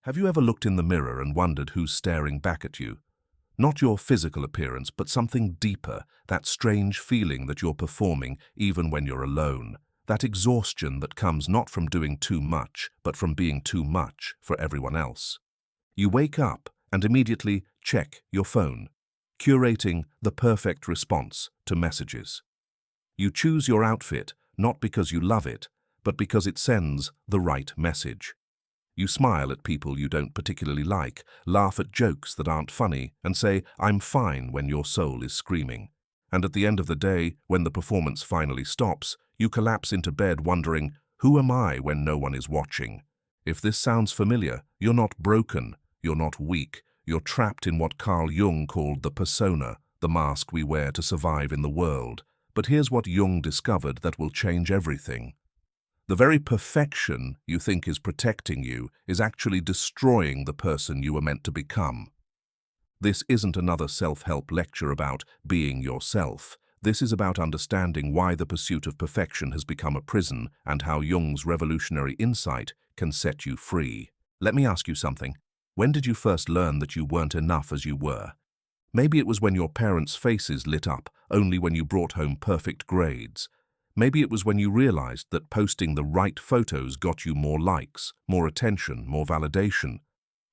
Have you ever looked in the mirror and wondered who's staring back at you? Not your physical appearance, but something deeper, that strange feeling that you're performing even when you're alone. That exhaustion that comes not from doing too much, but from being too much for everyone else. You wake up and immediately check your phone, curating the perfect response to messages. You choose your outfit not because you love it, but because it sends the right message. You smile at people you don't particularly like, laugh at jokes that aren't funny, and say, "I'm fine," when your soul is screaming. And at the end of the day, when the performance finally stops, you collapse into bed wondering, who am I when no one is watching? If this sounds familiar, you're not broken, you're not weak, you're trapped in what Carl Jung called the persona, the mask we wear to survive in the world. But here's what Jung discovered that will change everything. The very perfection you think is protecting you is actually destroying the person you were meant to become. This isn't another self-help lecture about being yourself. This is about understanding why the pursuit of perfection has become a prison and how Jung's revolutionary insight can set you free. Let me ask you something. When did you first learn that you weren't enough as you were? Maybe it was when your parents' faces lit up only when you brought home perfect grades. Maybe it was when you realized that posting the right photos got you more likes, more attention, more validation.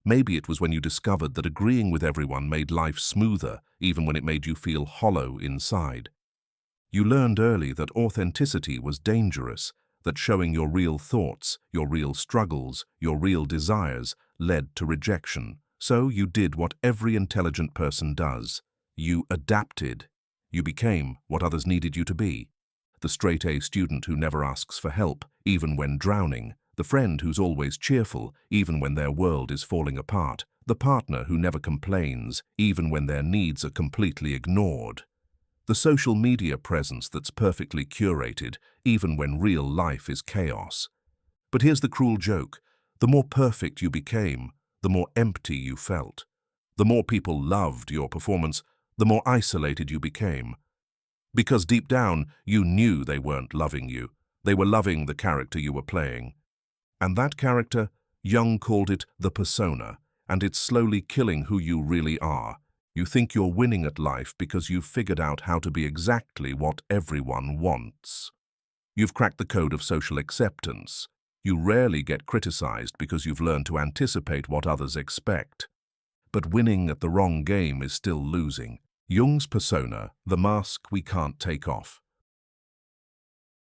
Maybe it was when you discovered that agreeing with everyone made life smoother, even when it made you feel hollow inside. You learned early that authenticity was dangerous, that showing your real thoughts, your real struggles, your real desires led to rejection. So you did what every intelligent person does. You adapted. You became what others needed you to be. The straight-A student who never asks for help, even when drowning. The friend who's always cheerful, even when their world is falling apart. The partner who never complains, even when their needs are completely ignored. The social media presence that's perfectly curated, even when real life is chaos. But here's the cruel joke. The more perfect you became, the more empty you felt. The more people loved your performance, the more isolated you became. Because deep down, you knew they weren't loving you. They were loving the character you were playing. And that character, Jung called it the persona, and it's slowly killing who you really are. You think you're winning at life because you've figured out how to be exactly what everyone wants. You've cracked the code of social acceptance. You rarely get criticized because you've learned to anticipate what others expect. But winning at the wrong game is still losing. Jung's persona, the mask we can't take off.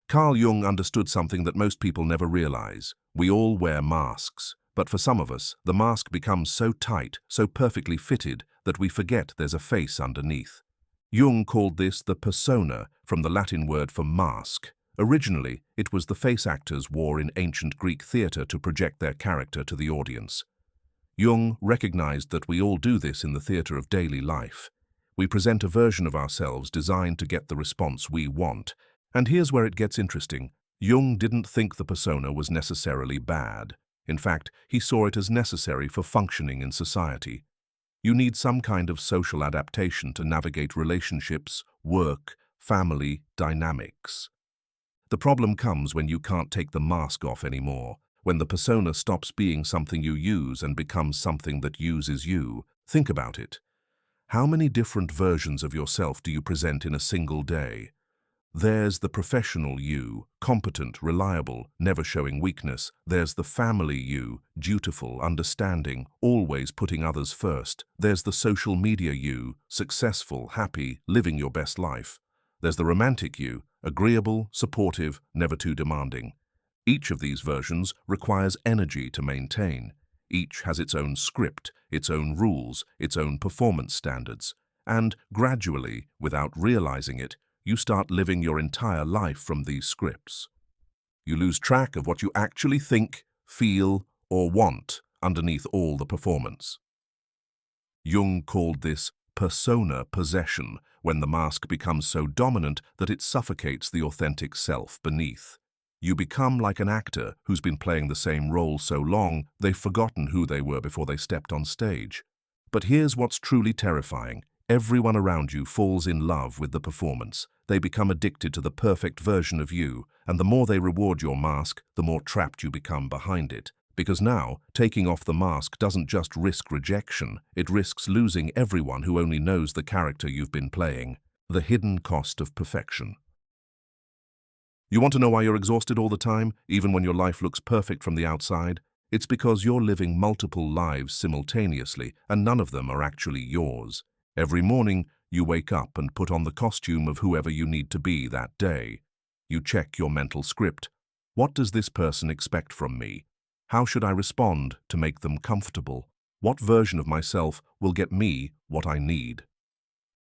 Carl Jung understood something that most people never realize. We all wear masks, but for some of us, the mask becomes so tight, so perfectly fitted, that we forget there's a face underneath. Jung called this the persona, from the Latin word for mask. Originally, it was the face actors wore in ancient Greek theater to project their character to the audience. Jung recognized that we all do this in the theater of daily life. We present a version of ourselves designed to get the response we want. And here's where it gets interesting. Jung didn't think the persona was necessarily bad. In fact, he saw it as necessary for functioning in society. You need some kind of social adaptation to navigate relationships, work, family dynamics. The problem comes when you can't take the mask off anymore, when the persona stops being something you use and becomes something that uses you. Think about it. How many different versions of yourself do you present in a single day? There's the professional you, competent, reliable, never showing weakness. There's the family you, dutiful, understanding, always putting others first. There's the social media you, successful, happy, living your best life. There's the romantic you, agreeable, supportive, never too demanding. Each of these versions requires energy to maintain. Each has its own script, its own rules, its own performance standards. And gradually, without realizing it, you start living your entire life from these scripts. You lose track of what you actually think, feel, or want underneath all the performance. Jung called this persona possession, when the mask becomes so dominant that it suffocates the authentic self beneath. You become like an actor who's been playing the same role so long, they've forgotten who they were before they stepped on stage. But here's what's truly terrifying. Everyone around you falls in love with the performance. They become addicted to the perfect version of you, and the more they reward your mask, the more trapped you become behind it. Because now, taking off the mask doesn't just risk rejection, it risks losing everyone who only knows the character you've been playing. The hidden cost of perfection. You want to know why you're exhausted all the time, even when your life looks perfect from the outside? It's because you're living multiple lives simultaneously, and none of them are actually yours. Every morning, you wake up and put on the costume of whoever you need to be that day. You check your mental script. What does this person expect from me? How should I respond to make them comfortable? What version of myself will get me what I need?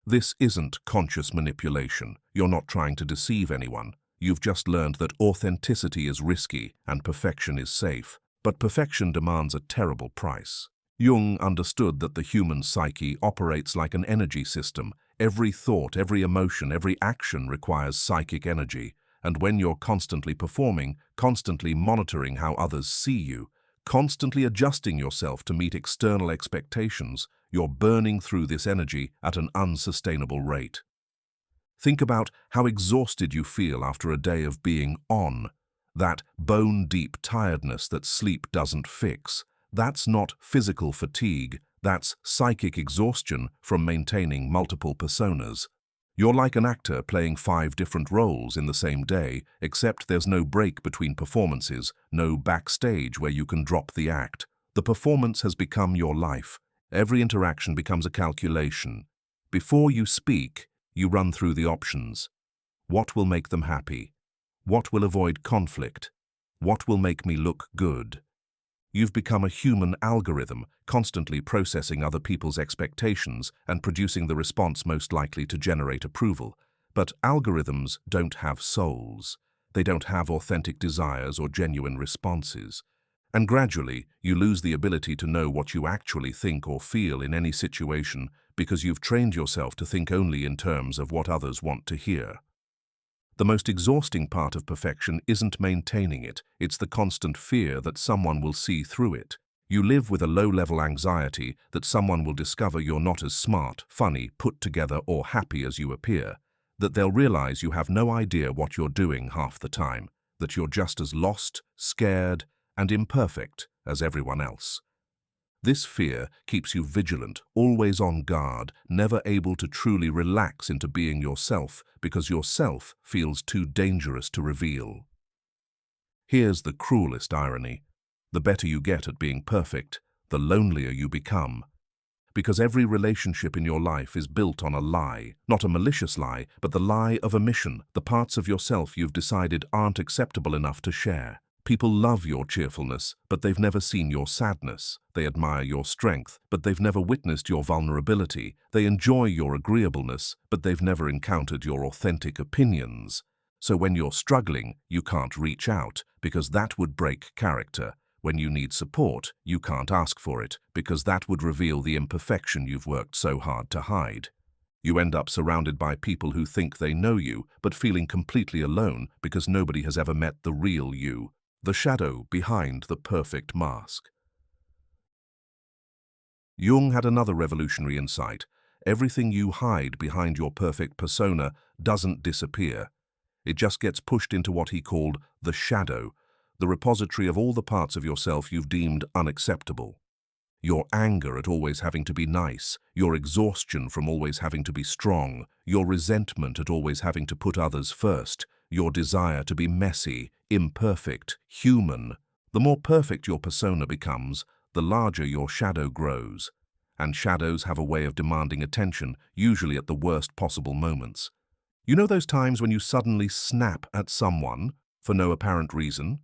This isn't conscious manipulation. You're not trying to deceive anyone. You've just learned that authenticity is risky and perfection is safe. But perfection demands a terrible price. Jung understood that the human psyche operates like an energy system. Every thought, every emotion, every action requires psychic energy. And when you're constantly performing, constantly monitoring how others see you, constantly adjusting yourself to meet external expectations, you're burning through this energy at an unsustainable rate. Think about how exhausted you feel after a day of being on. That bone-deep tiredness that sleep doesn't fix. That's not physical fatigue, that's psychic exhaustion from maintaining multiple personas. You're like an actor playing 5 different roles in the same day, except there's no break between performances, no backstage where you can drop the act. The performance has become your life. Every interaction becomes a calculation. Before you speak, you run through the options. What will make them happy? What will avoid conflict? What will make me look good? You've become a human algorithm, constantly processing other people's expectations and producing the response most likely to generate approval. But algorithms don't have souls. They don't have authentic desires or genuine responses. And gradually, you lose the ability to know what you actually think or feel in any situation because you've trained yourself to think only in terms of what others want to hear. The most exhausting part of perfection isn't maintaining it, it's the constant fear that someone will see through it. You live with a low-level anxiety that someone will discover you're not as smart, funny, put together, or happy as you appear, that they'll realize you have no idea what you're doing half the time, that you're just as lost, scared, and imperfect as everyone else. This fear keeps you vigilant, always on guard, never able to truly relax into being yourself because yourself feels too dangerous to reveal. Here's the cruelest irony. The better you get at being perfect, the lonelier you become. Because every relationship in your life is built on a lie, not a malicious lie, but the lie of omission, the parts of yourself you've decided aren't acceptable enough to share. People love your cheerfulness, but they've never seen your sadness. They admire your strength, but they've never witnessed your vulnerability. They enjoy your agreeableness, but they've never encountered your authentic opinions. So when you're struggling, you can't reach out, because that would break character. When you need support, you can't ask for it, because that would reveal the imperfection you've worked so hard to hide. You end up surrounded by people who think they know you, but feeling completely alone because nobody has ever met the real you. The shadow behind the perfect mask. Jung had another revolutionary insight. Everything you hide behind your perfect persona doesn't disappear. It just gets pushed into what he called the shadow, the repository of all the parts of yourself you've deemed unacceptable. Your anger at always having to be nice, your exhaustion from always having to be strong, your resentment at always having to put others first, your desire to be messy, imperfect, human. The more perfect your persona becomes, the larger your shadow grows. And shadows have a way of demanding attention, usually at the worst possible moments. You know those times when you suddenly snap at someone for no apparent reason?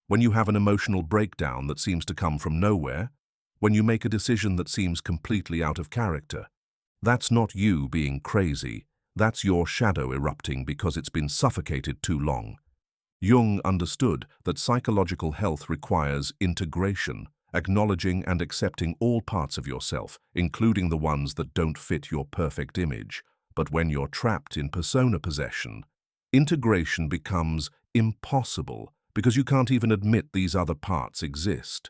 When you have an emotional breakdown that seems to come from nowhere? When you make a decision that seems completely out of character? That's not you being crazy. That's your shadow erupting because it's been suffocated too long. Jung understood that psychological health requires integration, acknowledging and accepting all parts of yourself, including the ones that don't fit your perfect image. But when you're trapped in persona possession, integration becomes impossible because you can't even admit these other parts exist.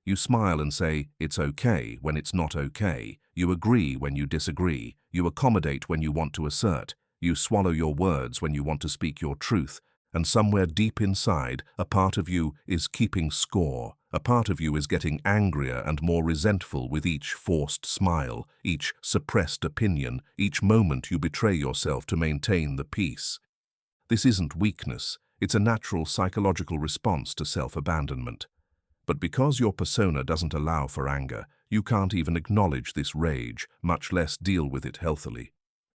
You smile and say, it's okay, when it's not okay. You agree when you disagree. You accommodate when you want to assert. You swallow your words when you want to speak your truth. And somewhere deep inside, a part of you is keeping score, A part of you is getting angrier and more resentful with each forced smile, each suppressed opinion, each moment you betray yourself to maintain the peace. This isn't weakness, it's a natural psychological response to self-abandonment. But because your persona doesn't allow for anger, you can't even acknowledge this rage, much less deal with it healthily.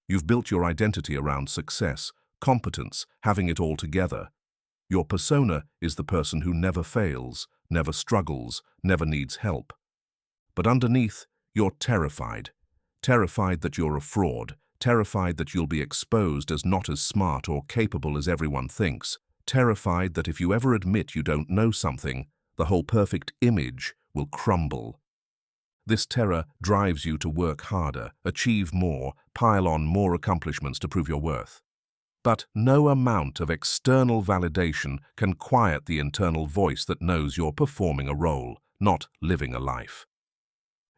You've built your identity around success, competence, having it all together. Your persona is the person who never fails, never struggles, never needs help. But underneath, you're terrified. Terrified that you're a fraud, terrified that you'll be exposed as not as smart or capable as everyone thinks, terrified that if you ever admit you don't know something, the whole perfect image will crumble. This terror drives you to work harder, achieve more, pile on more accomplishments to prove your worth. But no amount of external validation can quiet the internal voice that knows you're performing a role, not living a life.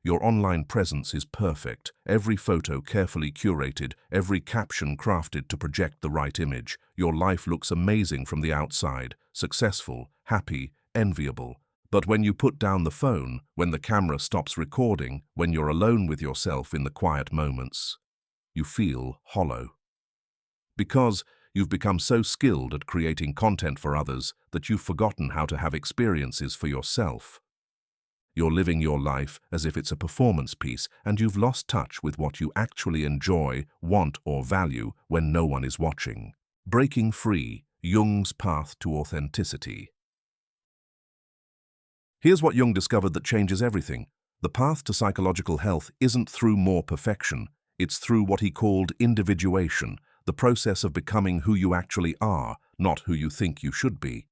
Your online presence is perfect, every photo carefully curated, every caption crafted to project the right image. Your life looks amazing from the outside, successful, happy, enviable. But when you put down the phone, when the camera stops recording, when you're alone with yourself in the quiet moments, you feel hollow. Because you've become so skilled at creating content for others that you've forgotten how to have experiences for yourself. You're living your life as if it's a performance piece, and you've lost touch with what you actually enjoy, want, or value when no one is watching. Breaking free, Jung's path to authenticity. Here's what Jung discovered that changes everything. The path to psychological health isn't through more perfection, it's through what he called individuation, the process of becoming who you actually are, not who you think you should be.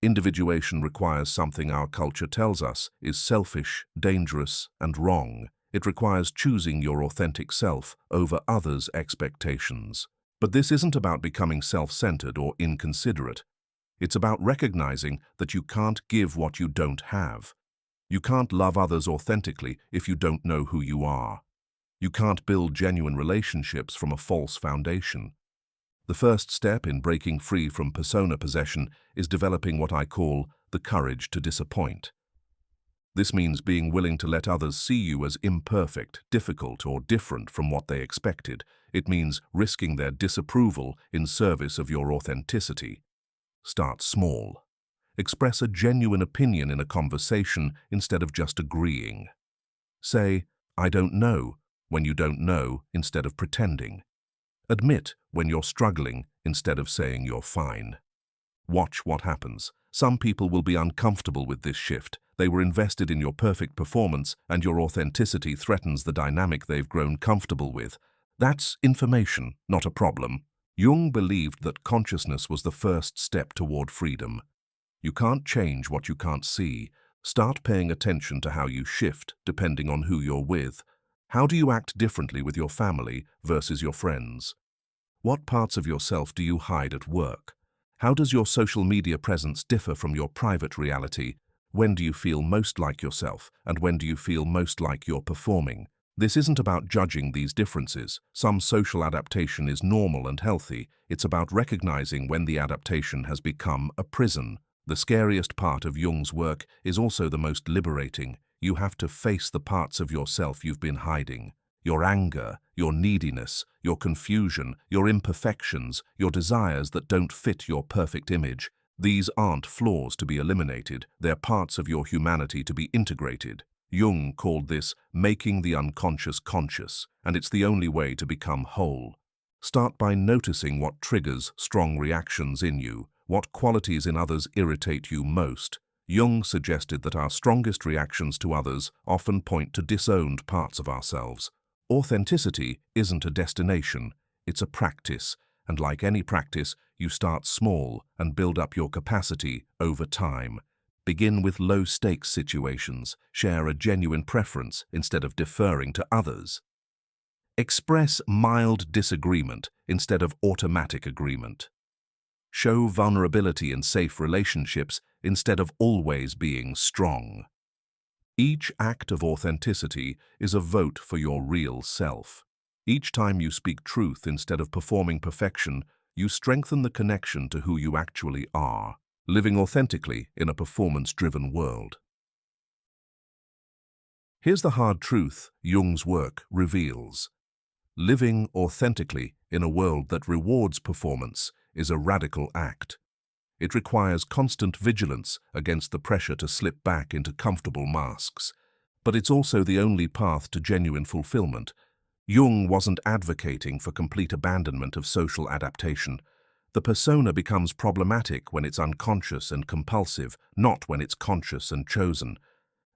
Individuation requires something our culture tells us is selfish, dangerous, and wrong. It requires choosing your authentic self over others' expectations. But this isn't about becoming self-centered or inconsiderate. It's about recognizing that you can't give what you don't have. You can't love others authentically if you don't know who you are. You can't build genuine relationships from a false foundation. The first step in breaking free from persona possession is developing what I call the courage to disappoint. This means being willing to let others see you as imperfect, difficult, or different from what they expected. It means risking their disapproval in service of your authenticity. Start small. Express a genuine opinion in a conversation instead of just agreeing. Say, "I don't know," when you don't know instead of pretending. Admit when you're struggling instead of saying you're fine. Watch what happens. Some people will be uncomfortable with this shift. They were invested in your perfect performance, and your authenticity threatens the dynamic they've grown comfortable with. That's information, not a problem. Jung believed that consciousness was the first step toward freedom. You can't change what you can't see. Start paying attention to how you shift depending on who you're with. How do you act differently with your family versus your friends? What parts of yourself do you hide at work? How does your social media presence differ from your private reality? When do you feel most like yourself, and when do you feel most like you're performing? This isn't about judging these differences. Some social adaptation is normal and healthy. It's about recognizing when the adaptation has become a prison. The scariest part of Jung's work is also the most liberating. You have to face the parts of yourself you've been hiding. Your anger, your neediness, your confusion, your imperfections, your desires that don't fit your perfect image. These aren't flaws to be eliminated, they're parts of your humanity to be integrated. Jung called this making the unconscious conscious, and it's the only way to become whole. Start by noticing what triggers strong reactions in you, what qualities in others irritate you most. Jung suggested that our strongest reactions to others often point to disowned parts of ourselves. Authenticity isn't a destination, it's a practice, and like any practice, you start small and build up your capacity over time. Begin with low-stakes situations, share a genuine preference instead of deferring to others. Express mild disagreement instead of automatic agreement. Show vulnerability in safe relationships instead of always being strong. Each act of authenticity is a vote for your real self. Each time you speak truth instead of performing perfection, you strengthen the connection to who you actually are. living authentically in a performance-driven world. Here's the hard truth Jung's work reveals. Living authentically in a world that rewards performance is a radical act. It requires constant vigilance against the pressure to slip back into comfortable masks. But it's also the only path to genuine fulfillment. Jung wasn't advocating for complete abandonment of social adaptation. The persona becomes problematic when it's unconscious and compulsive, not when it's conscious and chosen.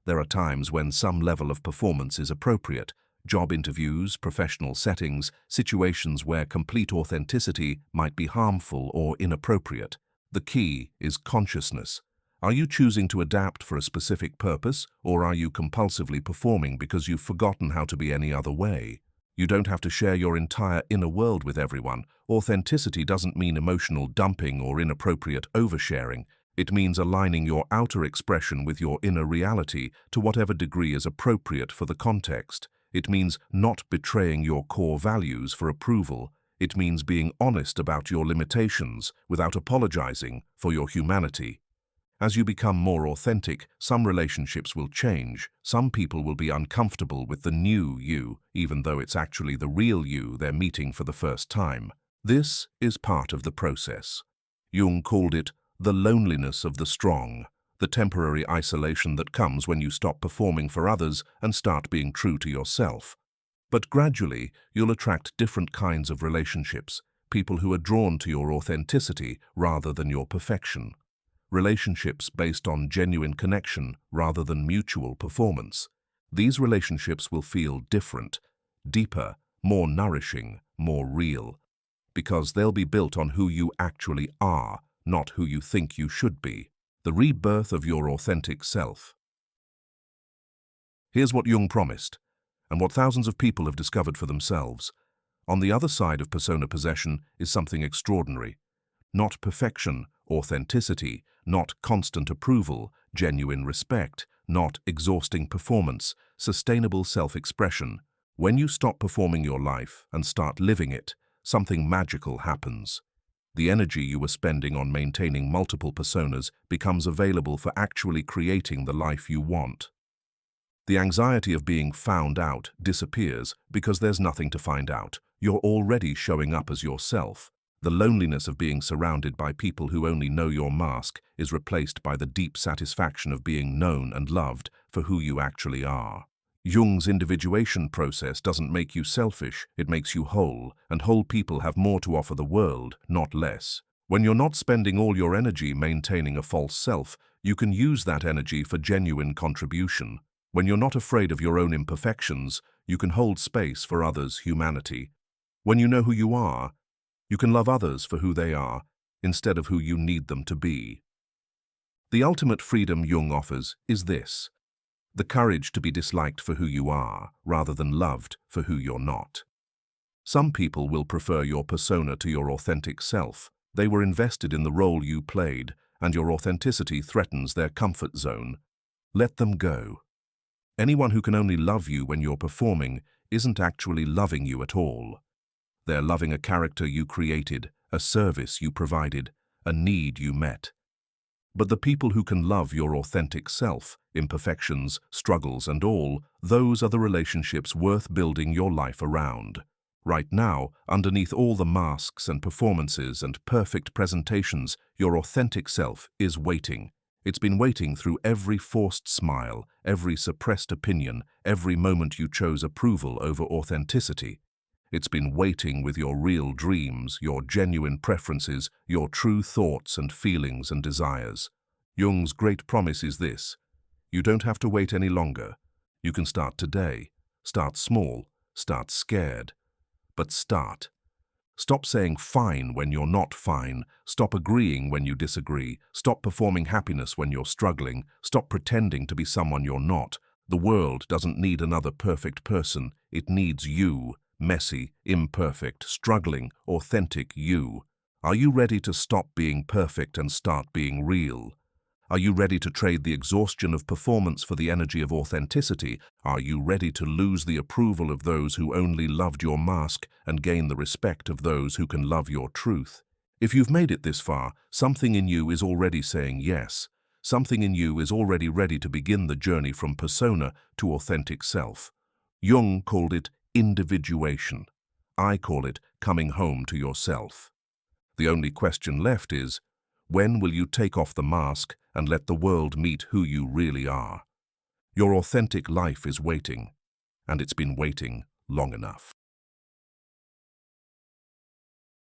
There are times when some level of performance is appropriate. Job interviews, professional settings, situations where complete authenticity might be harmful or inappropriate. The key is consciousness. Are you choosing to adapt for a specific purpose, or are you compulsively performing because you've forgotten how to be any other way? You don't have to share your entire inner world with everyone. Authenticity doesn't mean emotional dumping or inappropriate oversharing. It means aligning your outer expression with your inner reality to whatever degree is appropriate for the context. It means not betraying your core values for approval. It means being honest about your limitations without apologizing for your humanity. As you become more authentic, some relationships will change. Some people will be uncomfortable with the new you, even though it's actually the real you they're meeting for the first time. This is part of the process. Jung called it the loneliness of the strong, the temporary isolation that comes when you stop performing for others and start being true to yourself. But gradually, you'll attract different kinds of relationships, people who are drawn to your authenticity rather than your perfection. Relationships based on genuine connection rather than mutual performance. These relationships will feel different, deeper, more nourishing, more real, because they'll be built on who you actually are, not who you think you should be. The rebirth of your authentic self. Here's what Jung promised, and what thousands of people have discovered for themselves. On the other side of persona possession is something extraordinary. Not perfection, authenticity, not constant approval, genuine respect, not exhausting performance, sustainable self-expression. When you stop performing your life and start living it, something magical happens. The energy you were spending on maintaining multiple personas becomes available for actually creating the life you want. The anxiety of being found out disappears because there's nothing to find out. You're already showing up as yourself. The loneliness of being surrounded by people who only know your mask is replaced by the deep satisfaction of being known and loved for who you actually are. Jung's individuation process doesn't make you selfish, it makes you whole, and whole people have more to offer the world, not less. When you're not spending all your energy maintaining a false self, you can use that energy for genuine contribution. When you're not afraid of your own imperfections, you can hold space for others' humanity. When you know who you are, you can love others for who they are, instead of who you need them to be. The ultimate freedom Jung offers is this: the courage to be disliked for who you are, rather than loved for who you're not. Some people will prefer your persona to your authentic self. They were invested in the role you played, and your authenticity threatens their comfort zone. Let them go. Anyone who can only love you when you're performing isn't actually loving you at all. They're loving a character you created, a service you provided, a need you met. But the people who can love your authentic self, imperfections, struggles and all, those are the relationships worth building your life around. Right now, underneath all the masks and performances and perfect presentations, your authentic self is waiting. It's been waiting through every forced smile, every suppressed opinion, every moment you chose approval over authenticity. It's been waiting with your real dreams, your genuine preferences, your true thoughts and feelings and desires. Jung's great promise is this: you don't have to wait any longer. You can start today. Start small. Start scared. But start. Stop saying fine when you're not fine. Stop agreeing when you disagree. Stop performing happiness when you're struggling. Stop pretending to be someone you're not. The world doesn't need another perfect person. It needs you. Messy, imperfect, struggling, authentic you. Are you ready to stop being perfect and start being real? Are you ready to trade the exhaustion of performance for the energy of authenticity? Are you ready to lose the approval of those who only loved your mask and gain the respect of those who can love your truth? If you've made it this far, something in you is already saying yes. Something in you is already ready to begin the journey from persona to authentic self. Jung called it individuation. I call it coming home to yourself. The only question left is, when will you take off the mask and let the world meet who you really are? Your authentic life is waiting, and it's been waiting long enough.